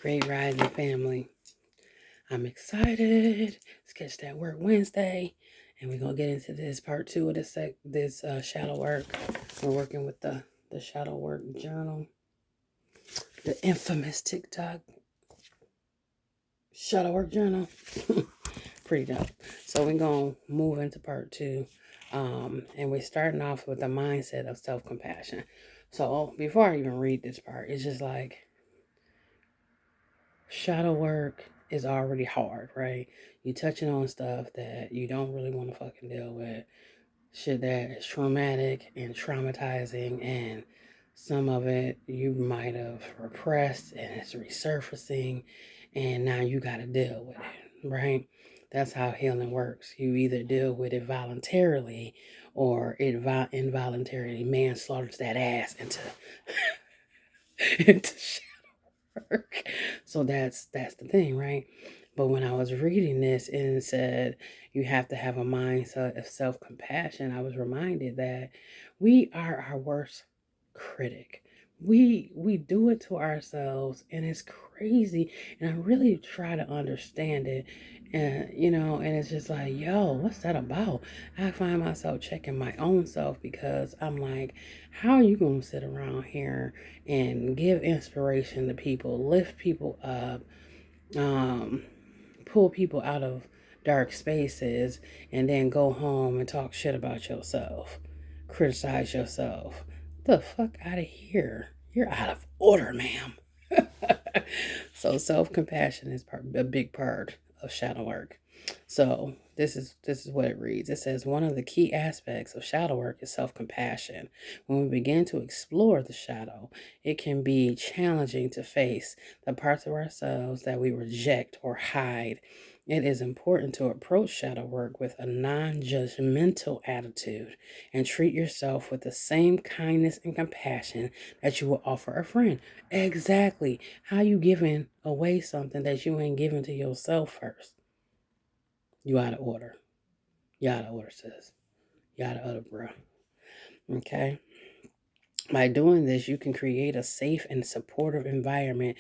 Great Rising family. I'm excited. Let's catch that work Wednesday. And we're going to get into this part two of this shadow work. We're working with the shadow work journal. The infamous TikTok shadow work journal. Pretty dope. So we're going to move into part two. And we're starting off with the mindset of self-compassion. So before I even read this part, it's just like, shadow work is already hard, right? You touching on stuff that you don't really want to fucking deal with. Shit that is traumatic and traumatizing, and some of it you might have repressed and it's resurfacing, and now you got to deal with it, right? That's how healing works. You either deal with it voluntarily or it involuntarily manslaughters that ass into into work. So that's the thing, right? But when I was reading this and it said you have to have a mindset of self-compassion, I was reminded that we are our worst critic. We do it to ourselves and it's crazy. And I really try to understand it. And and it's just like, yo, what's that about? I find myself checking my own self because I'm like, how are you gonna sit around here and give inspiration to people, lift people up, um, pull people out of dark spaces, and then go home and talk shit about yourself, criticize yourself? The fuck out of here. You're out of order, ma'am. So self-compassion is a big part of shadow work. So this is what it reads. It says one of the key aspects of shadow work is self-compassion. When we begin to explore the shadow, it can be challenging to face the parts of ourselves that we reject or hide. It is important to approach shadow work with a non-judgmental attitude and treat yourself with the same kindness and compassion that you will offer a friend. Exactly. How you giving away something that you ain't giving to yourself first? You out of order. You out of order, sis. You out of order, bro. Okay? By doing this, you can create a safe and supportive environment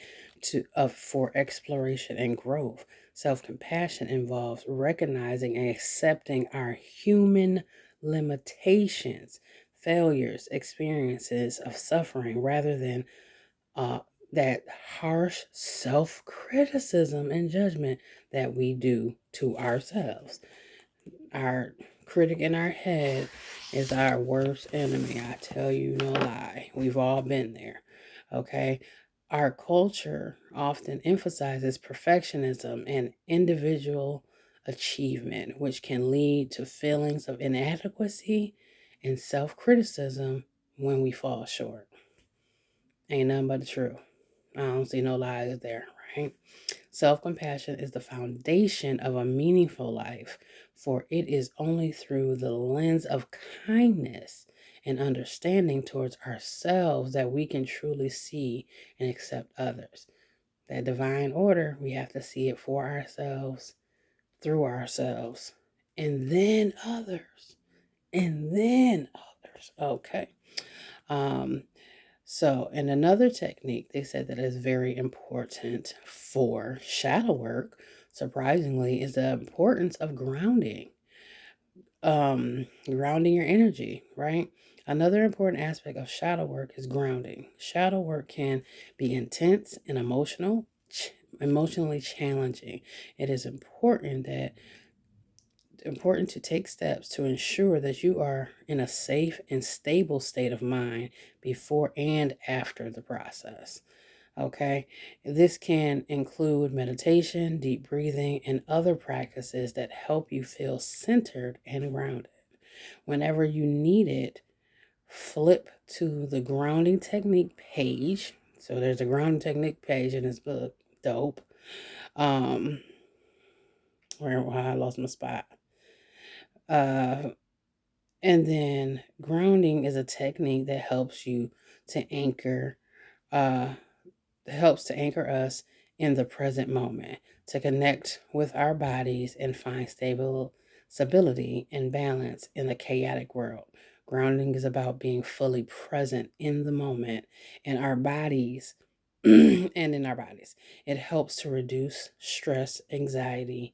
for exploration and growth. Self-compassion involves recognizing and accepting our human limitations, failures, experiences of suffering, rather than uh, that harsh self-criticism and judgment that we do to ourselves. Our critic in our head is our worst enemy. I tell you no lie. We've all been there. Okay. Our culture often emphasizes perfectionism and individual achievement, which can lead to feelings of inadequacy and self criticism when we fall short. Ain't nothing but the truth. I don't see no lies there, right? Self compassion is the foundation of a meaningful life, for it is only through the lens of kindness and understanding towards ourselves that we can truly see and accept others. That divine order, we have to see it for ourselves, through ourselves, and then others, and then others. Okay. Um, and another technique they said that is very important for shadow work, surprisingly, is the importance of grounding. Grounding your energy, right? Another important aspect of shadow work is grounding. Shadow work can be intense and emotionally challenging. It is important to take steps to ensure that you are in a safe and stable state of mind before and after the process. Okay, this can include meditation, deep breathing, and other practices that help you feel centered and grounded. Whenever you need it, flip to the grounding technique page. So there's a grounding technique page in this book. Dope. Um, where I lost my spot. Uh, And then grounding is a technique that helps you to anchor, uh, helps to anchor us in the present moment, to connect with our bodies and find stability and balance in the chaotic world. Grounding is about being fully present in the moment, and our bodies and in our bodies. It helps to reduce stress and anxiety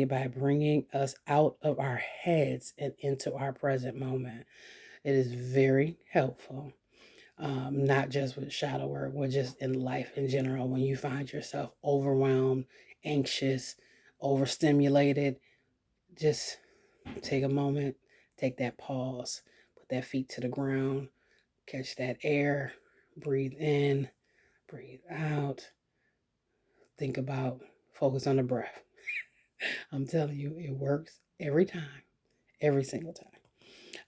by bringing us out of our heads and into our present moment. It is very helpful, not just with shadow work, but just in life in general. When you find yourself overwhelmed, anxious, overstimulated, just take a moment, take that pause, put that feet to the ground, catch that air, breathe in, breathe out, think about, focus on the breath. I'm telling you, it works every time, every single time.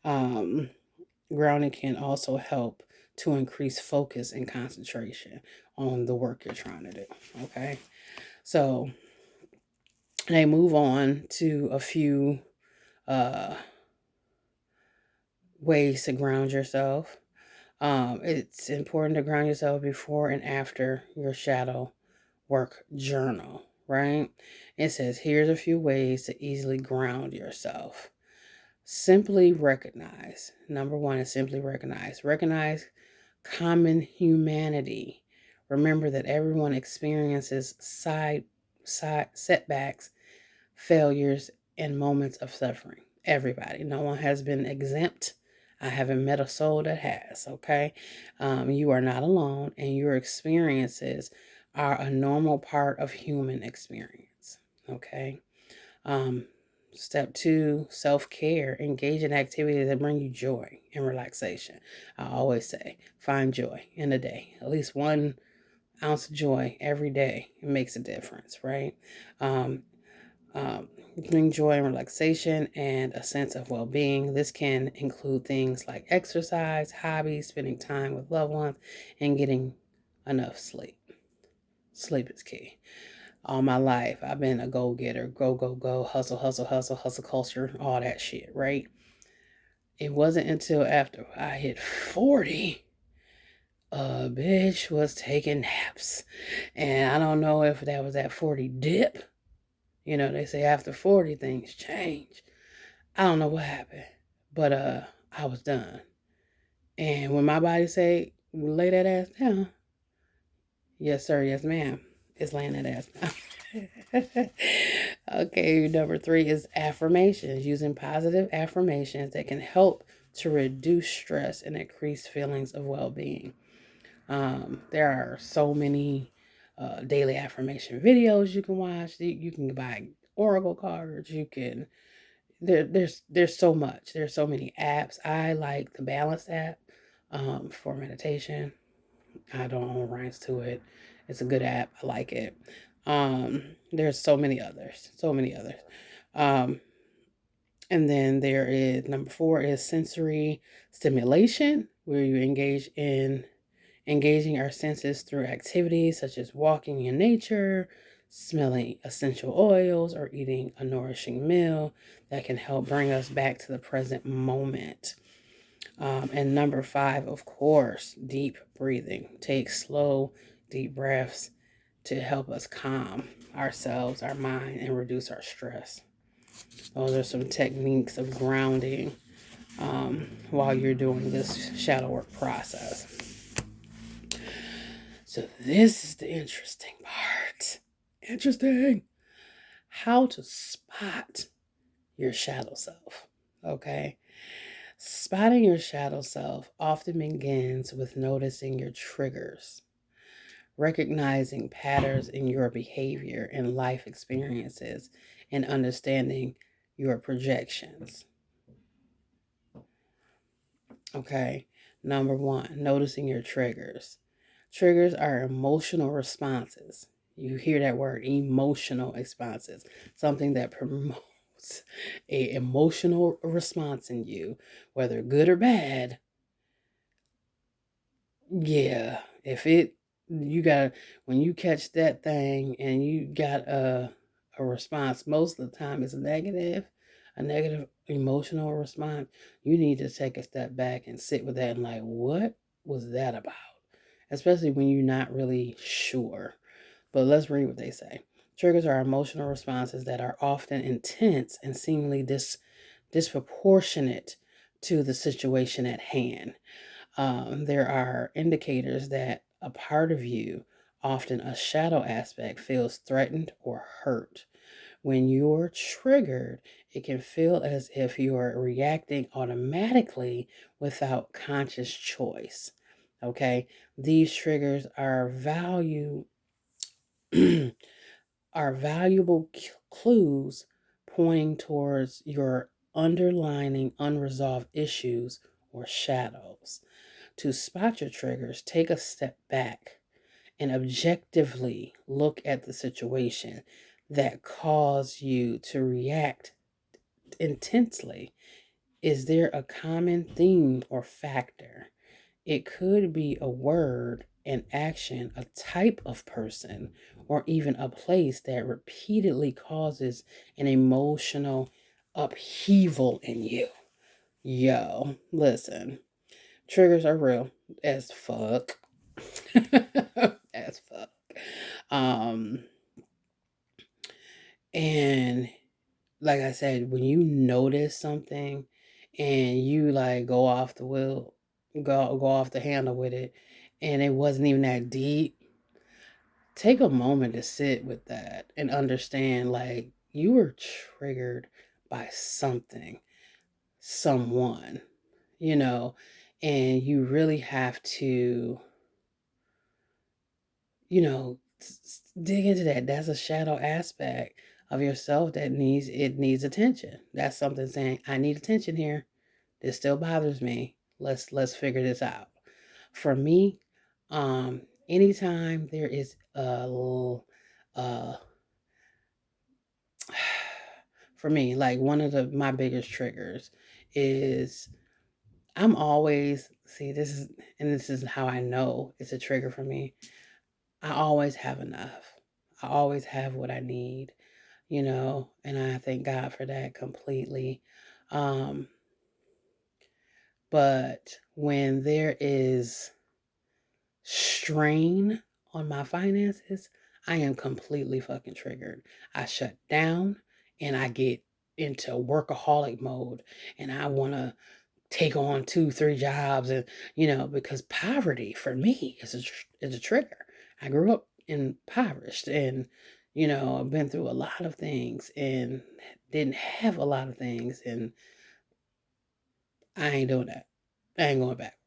Um, Grounding can also help to increase focus and concentration on the work you're trying to do. Okay. So I move on to a few uh, ways to ground yourself. It's important to ground yourself before and after your shadow work journal, right? It says, here's a few ways to easily ground yourself. Simply recognize. Number one is simply recognize. Recognize common humanity. Remember that everyone experiences side setbacks, failures, and moments of suffering. Everybody. No one has been exempt. I haven't met a soul that has, okay? You are not alone, and your experiences are a normal part of human experience, okay? Um, Step two, self-care. Engage in activities that bring you joy and relaxation. I always say, find joy in a day. At least 1 ounce of joy every day. It makes a difference, right? Um, Bring joy and relaxation and a sense of well-being. This can include things like exercise, hobbies, spending time with loved ones, and getting enough sleep. Sleep is key. All my life, I've been a go-getter, go, hustle, hustle, hustle, hustle culture, all that shit, right? It wasn't until after I hit 40, a bitch was taking naps. And I don't know if that was that 40 dip. You know, they say after 40 things change. I don't know what happened, but I was done. And when my body say, lay that ass down, yes sir, yes ma'am, it's laying that ass down. Okay, number three is affirmations. Using positive affirmations that can help to reduce stress and increase feelings of well-being. There are so many daily affirmation videos you can watch. You can buy oracle cards. You can there's so much. There's so many apps. I like the Balance app for meditation. I don't own rights to it. It's a good app. I like it. There's so many others. So many others. Um, and then there is number four is sensory stimulation, where you engaging our senses through activities such as walking in nature, smelling essential oils, or eating a nourishing meal that can help bring us back to the present moment. And number five, of course, deep breathing. Take slow, deep breaths to help us calm ourselves, our mind, and reduce our stress. Those are some techniques of grounding while you're doing this shadow work process. So this is the interesting part. Interesting. How to spot your shadow self. Okay. Spotting your shadow self often begins with noticing your triggers, recognizing patterns in your behavior and life experiences, and understanding your projections. Okay. Number one, noticing your triggers. Triggers are emotional responses. You hear that word, emotional responses, something that promotes a emotional response in you, whether good or bad. Yeah, if it you got when you catch that thing and you got a response, most of the time it's a negative emotional response. You need to take a step back and sit with that and like, what was that about? Especially when you're not really sure. But let's read what they say. Triggers are emotional responses that are often intense and seemingly disproportionate to the situation at hand. There are indicators that a part of you, often a shadow aspect, feels threatened or hurt. When you're triggered, it can feel as if you're reacting automatically without conscious choice. Okay, these triggers are are valuable clues pointing towards your underlying unresolved issues or shadows. To spot your triggers, take a step back and objectively look at the situation that caused you to react intensely. Is there a common theme or factor? It could be a word, an action, a type of person, or even a place that repeatedly causes an emotional upheaval in you. Yo, listen, triggers are real as fuck. As fuck. Um, and like I said, when you notice something and you like go off the wheel, go off the handle with it, and it wasn't even that deep, take a moment to sit with that and understand like you were triggered by something, someone, you know, and you really have to, dig into that. That's a shadow aspect of yourself that needs attention. That's something saying, I need attention here. This still bothers me. Let's figure this out. For me, anytime there is uh for me, like one of the my biggest triggers is I'm always see this is how I know it's a trigger for me. I always have enough. I always have what I need, and I thank God for that completely. Um, but when there is strain on my finances, I am completely fucking triggered. I shut down and I get into workaholic mode and I want to take on 2, 3 jobs and because poverty for me is a trigger. I grew up impoverished and I've been through a lot of things and didn't have a lot of things and I ain't doing that. I ain't going back.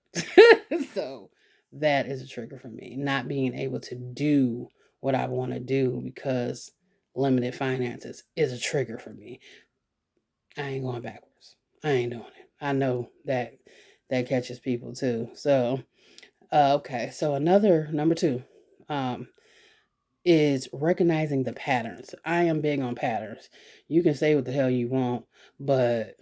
So that is a trigger for me. Not being able to do what I want to do because limited finances is a trigger for me. I ain't going backwards. I ain't doing it. I know that catches people too. So okay. So another number 2 um, is recognizing the patterns. I am big on patterns. You can say what the hell you want, but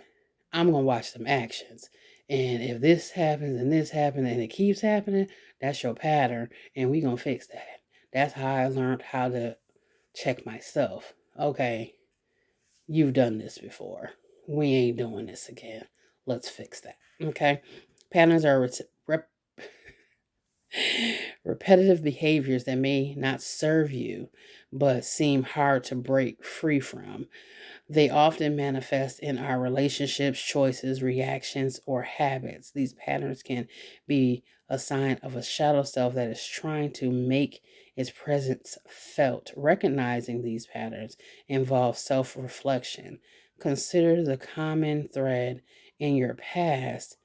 I'm going to watch some actions. And if this happens and this happens and it keeps happening, that's your pattern. And we going to fix that. That's how I learned how to check myself. Okay, you've done this before. We ain't doing this again. Let's fix that. Okay. Patterns are repetitive behaviors that may not serve you, but seem hard to break free from. They often manifest in our relationships, choices, reactions, or habits. These patterns can be a sign of a shadow self that is trying to make its presence felt. Recognizing these patterns involves self reflection. Consider the common thread in your past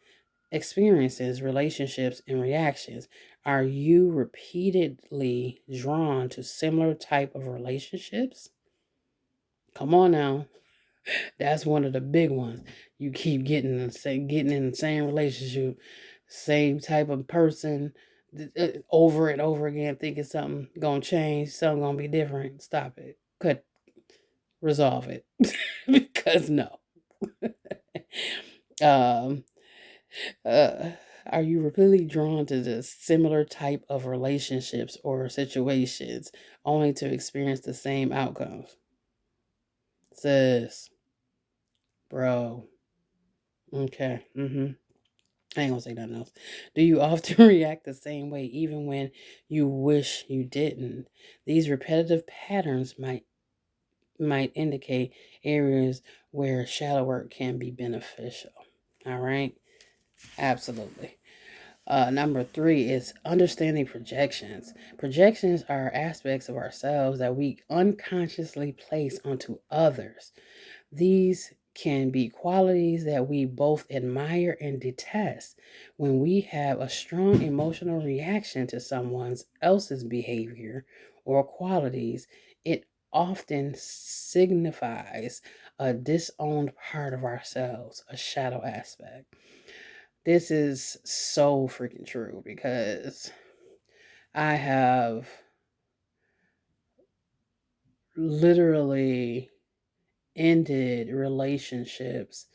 experiences, relationships, and reactions. Are you repeatedly drawn to similar type of relationships? Come on now. That's one of the big ones. You keep getting in the same relationship, same type of person, over and over again, thinking something gonna change, something gonna be different. Stop it. Resolve it, because no. um, uh, are you really drawn to the similar type of relationships or situations, only to experience the same outcomes? Sis, bro. Okay. I ain't gonna say nothing else. Do you often react the same way even when you wish you didn't? These repetitive patterns might indicate areas where shadow work can be beneficial. All right? Absolutely. Number three is understanding projections. Projections are aspects of ourselves that we unconsciously place onto others. These can be qualities that we both admire and detest. When we have a strong emotional reaction to someone else's behavior or qualities, it often signifies a disowned part of ourselves, a shadow aspect. This is so freaking true because I have literally ended relationships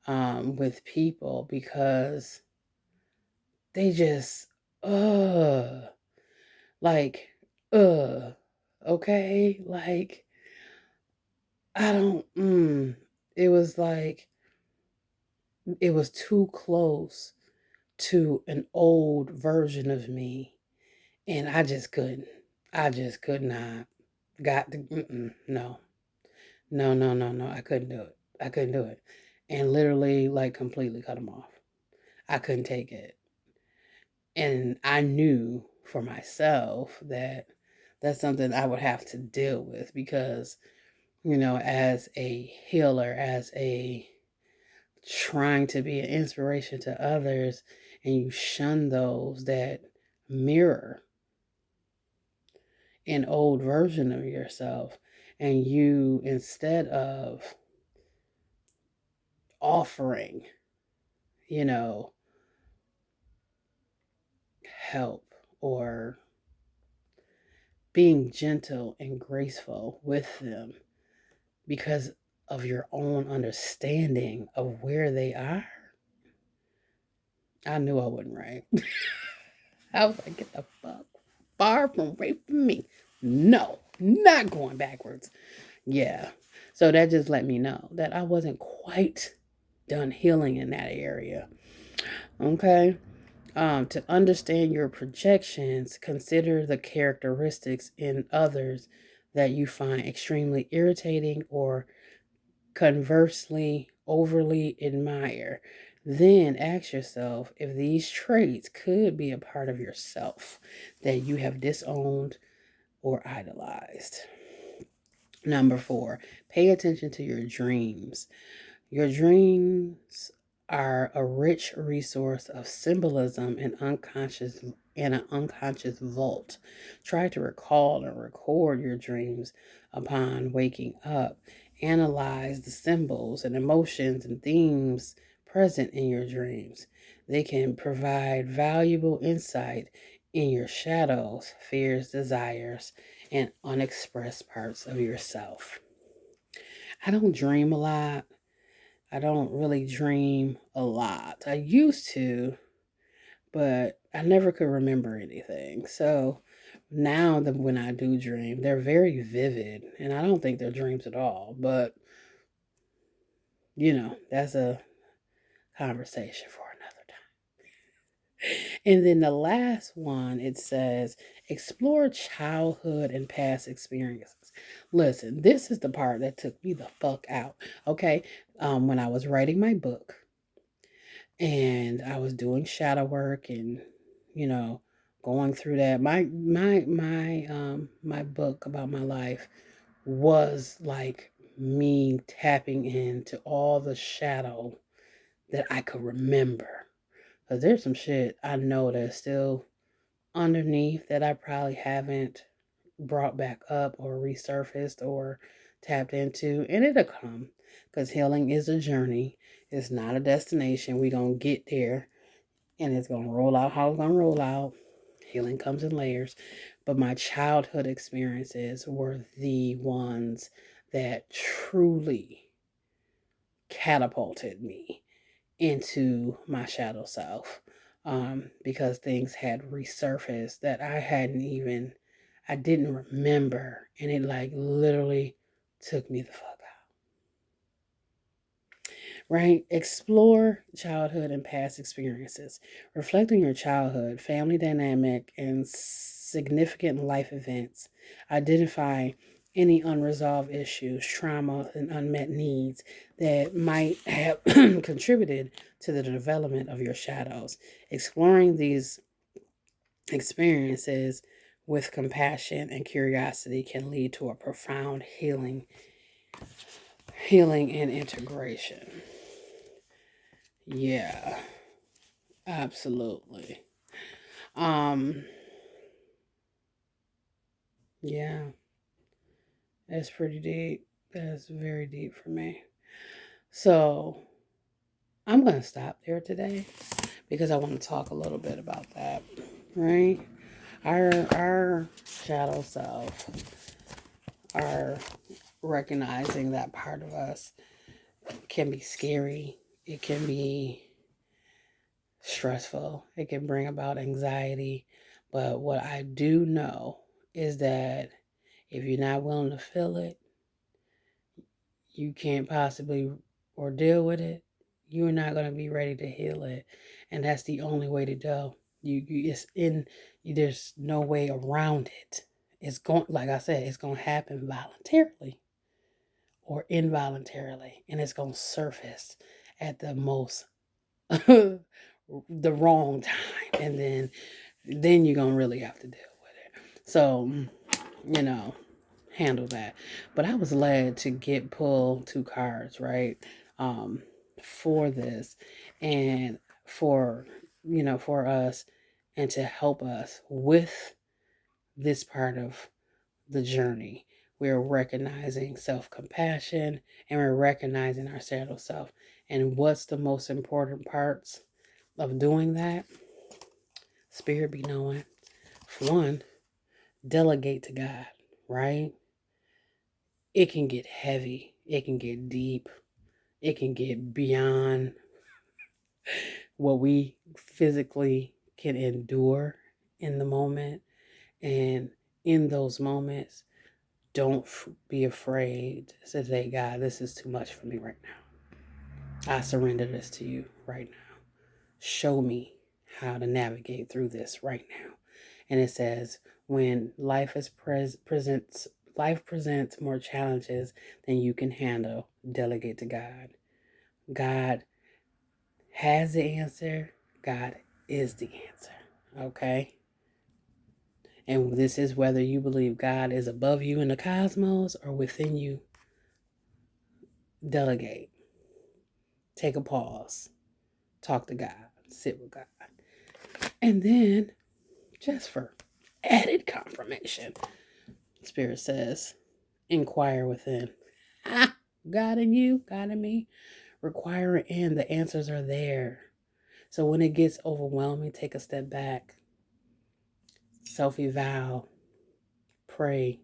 with people because they just, uh, like, uh, okay, like, I don't, it was like, it was too close to an old version of me, and I just couldn't. I just could not. Got to, no, no, no, no, no. I couldn't do it. I couldn't do it. And literally, like, completely cut them off. I couldn't take it. And I knew for myself that that's something I would have to deal with because, as a healer, as a trying to be an inspiration to others, and you shun those that mirror an old version of yourself, and you, instead of offering, you know, help or being gentle and graceful with them because of your own understanding of where they are, I knew I wasn't right. I was like, get the fuck far from away from me. No, not going backwards. Yeah. So that just let me know that I wasn't quite done healing in that area. Okay. To understand your projections, consider the characteristics in others that you find extremely irritating or conversely overly admire. Then ask yourself if these traits could be a part of yourself that you have disowned or idolized. Number four, pay attention to your dreams. Your dreams are a rich resource of symbolism and unconscious in an unconscious vault. Try to recall and record your dreams upon waking up. Analyze the symbols and emotions and themes present in your dreams. They can provide valuable insight in your shadows, fears, desires, and unexpressed parts of yourself. I don't dream a lot. I don't really dream a lot. I used to, but I never could remember anything. So now that when I do dream, they're very vivid, and I don't think they're dreams at all. But that's a conversation for another time. And then the last one, it says explore childhood and past experiences. Listen, this is the part that took me the fuck out. Okay, when I was writing my book and I was doing shadow work and you know going through that. My book about my life was like me tapping into all the shadow that I could remember. Cause there's some shit I know that's still underneath that I probably haven't brought back up or resurfaced or tapped into, and it'll come. Cause healing is a journey. It's not a destination. We gonna get there and it's going to roll out how it's going to roll out. Healing comes in layers. But my childhood experiences were the ones that truly catapulted me into my shadow self, because things had resurfaced that I didn't remember. And it like literally took me the fuck out. Right? Explore childhood and past experiences. Reflect on your childhood, family dynamic, and significant life events. Identify any unresolved issues, trauma, and unmet needs that might have contributed to the development of your shadows. Exploring these experiences with compassion and curiosity can lead to a profound healing and integration. Yeah, absolutely. Um, yeah, that's pretty deep. That's very deep for me. So I'm gonna stop there today because I want to talk a little bit about that. Right? Our shadow self, our recognizing that part of us can be scary. It can be stressful. It can bring about anxiety. But what I do know is that if you're not willing to feel it, you can't possibly or deal with it. You're not going to be ready to heal it, and that's the only way to go. It's in. There's no way around it. It's going, like I said, it's going to happen voluntarily or involuntarily, and it's going to surface at the most the wrong time, and then you're gonna really have to deal with it. So, you know, handle that. But I was led to pull two cards, right? Um, for this and for for us and to help us with this part of the journey. We're recognizing self-compassion and we're recognizing our shadow self. And what's the most important parts of doing that? Spirit be knowing. For one, delegate to God, right? It can get heavy. It can get deep. It can get beyond what we physically can endure in the moment. And in those moments, don't be afraid to say, God, this is too much for me right now. I surrender this to you right now. Show me how to navigate through this right now. And it says, when life presents more challenges than you can handle, delegate to God. God has the answer. God is the answer. Okay? And this is whether you believe God is above you in the cosmos or within you. Delegate. Take a pause. Talk to God. Sit with God. And then, just for added confirmation, Spirit says, inquire within. God in you, God in me, require in. The answers are there. So when it gets overwhelming, take a step back, self-eval, pray.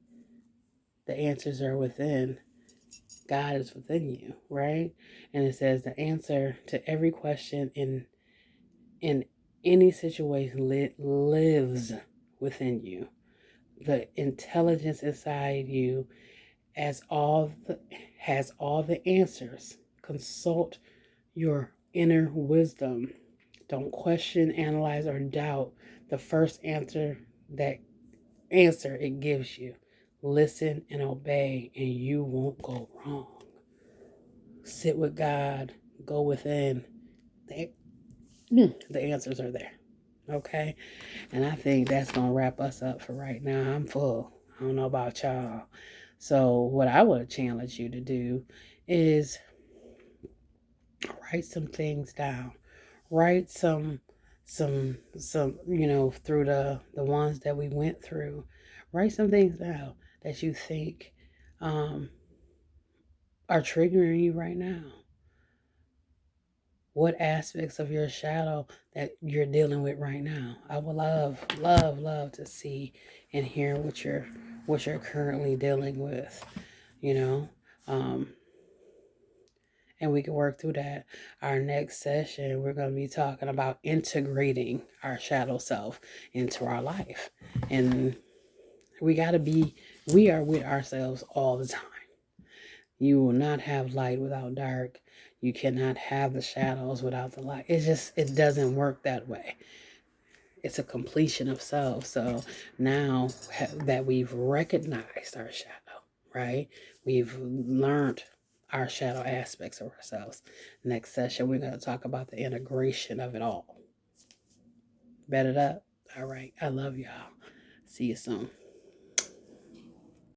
The answers are within. God is within you, right? And it says the answer to every question in any situation lives within you. The intelligence inside you has all the answers. Consult your inner wisdom. Don't question, analyze, or doubt the first answer it gives you. Listen and obey, and you won't go wrong. Sit with God, go within. The answers are there. Okay? And I think that's going to wrap us up for right now. I'm full. I don't know about y'all. So, what I would challenge you to do is write some things down. Write some through the ones that we went through. Write some things down that you think are triggering you right now. What aspects of your shadow that you're dealing with right now? I would love to see and hear what you're currently dealing with, you know. And we can work through that. Our next session, we're going to be talking about integrating our shadow self into our life. And we are with ourselves all the time. You will not have light without dark. You cannot have the shadows without the light. It doesn't work that way. It's a completion of self. So now that we've recognized our shadow, right? We've learned our shadow aspects of ourselves. Next session, we're going to talk about the integration of it all. Bet it up. All right. I love y'all. See you soon.